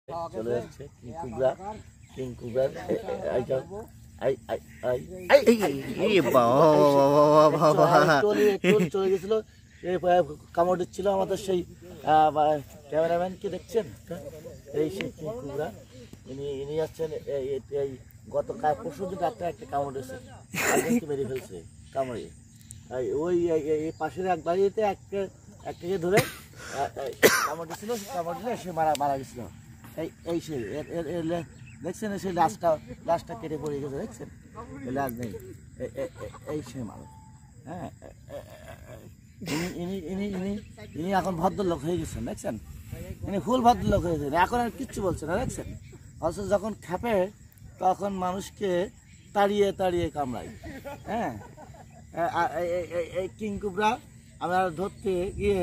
চলে যাচ্ছে কিং কুবরা চলে গেছিল, কামড় দিচ্ছিল আমাদের সেই ক্যামেরাম্যানকে দেখছেন, এই সেই কিং কুবরা। ইনি যাচ্ছেন এই গত পরশু দিন রাত্রে একটা কামড় দিয়েছে, মেরে ফেলছে কামড়ে। ওই পাশের এক বাড়িতে একটাকে ধরে কামড় দিচ্ছিল, কামড় দিলে সে মারা গেছিল। এই সে দেখছেন, সেই লাশটা কেটে পড়ে গেছে, দেখছেন লাশ নেই, এই সে মারা। হ্যাঁ, ইনি এখন ভদ্রলোক হয়ে গেছেন, দেখছেন, ইনি ফুল ভদ্রলোক হয়ে গেছেন, এখন আর কিচ্ছু বলছে না, দেখছেন। অথচ যখন খেপে তখন মানুষকে তাড়িয়ে তাড়িয়ে কামড়ায়। হ্যাঁ, এই কিং কুবরা আমরা ধরতে গিয়ে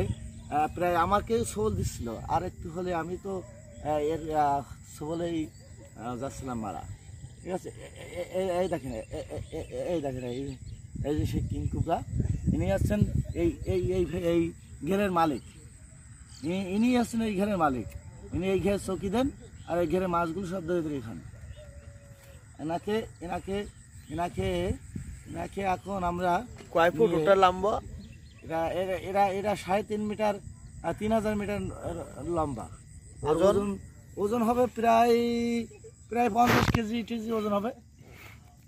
প্রায় আমাকে শোল দিচ্ছিল, আর একটু হলে আমি তো এর শোলেই যাচ্ছিলাম মারা। ঠিক আছে, এই দেখেন, এই যে সেই কিং কুবরা, ইনি আসছেন এই ঘেরের মালিক, ইনি আসছেন এই ঘেরের মালিক। ইনি এই ঘের চৌকি দেন, আর এই ঘেরের মাছগুলো সব ধরে ধরে খান। এনাকে এখন আমরা কয় ফুট ওটা লম্বা? এরা 3.5 মিটার, 3000 মিটার লম্বা। ওজন হবে প্রায় 50 কেজি ওজন হবে,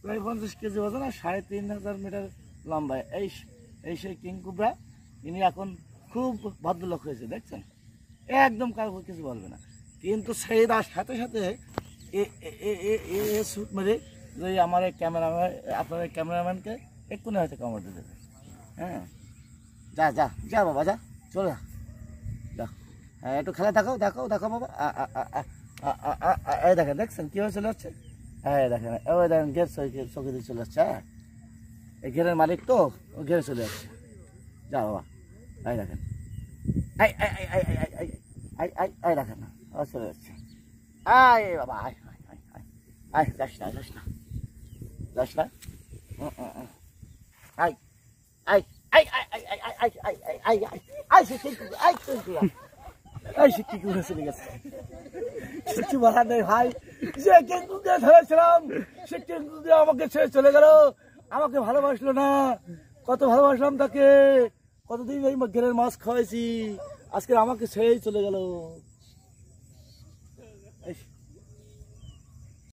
প্রায় 50 কেজি ওজন, আর 3500 মিটার লম্বা। এই সেই কিং কুবরা, ইনি এখন খুব ভদ্রলোক হয়েছে, দেখছেন, একদম কারো কিছু বলবে না। কিন্তু সেই সাথে সাথে শুট মেরে যে আমার ক্যামেরাম্যান, আপনার ক্যামেরাম্যানকে এক্ষুনি হয়তো কামড় দিয়ে দেবে। হ্যাঁ, যা যা যা বাবা, যা চলে যা। হ্যাঁ, একটু খেলা দেখাও বাবা। এই দেখেন, দেখছেন কীভাবে চলে যাচ্ছে। হ্যাঁ, দেখেন, ওই দেখেন ঘের চৌকি দিয়ে চলে যাচ্ছে। হ্যাঁ, এই ঘেরের মালিক তো, ও ঘেরে চলে যাচ্ছে। যা বাবা, এই দেখেন, এই দেখেন না, ও চলে যাচ্ছে। আয় বাবা, আয় যাস না চলে গেছে। কিছু বলার নেই ভাই, যে কেঙ্কুকে ধরেছিলাম সে কেঙ্কুকে আমাকে ছেড়ে চলে গেল, আমাকে ভালোবাসলো না। কত ভালোবাসলাম তাকে, কতদিন এই ঘেরের মাছ খাওয়াইছি, আজকে আমাকে ছেড়েই চলে গেল।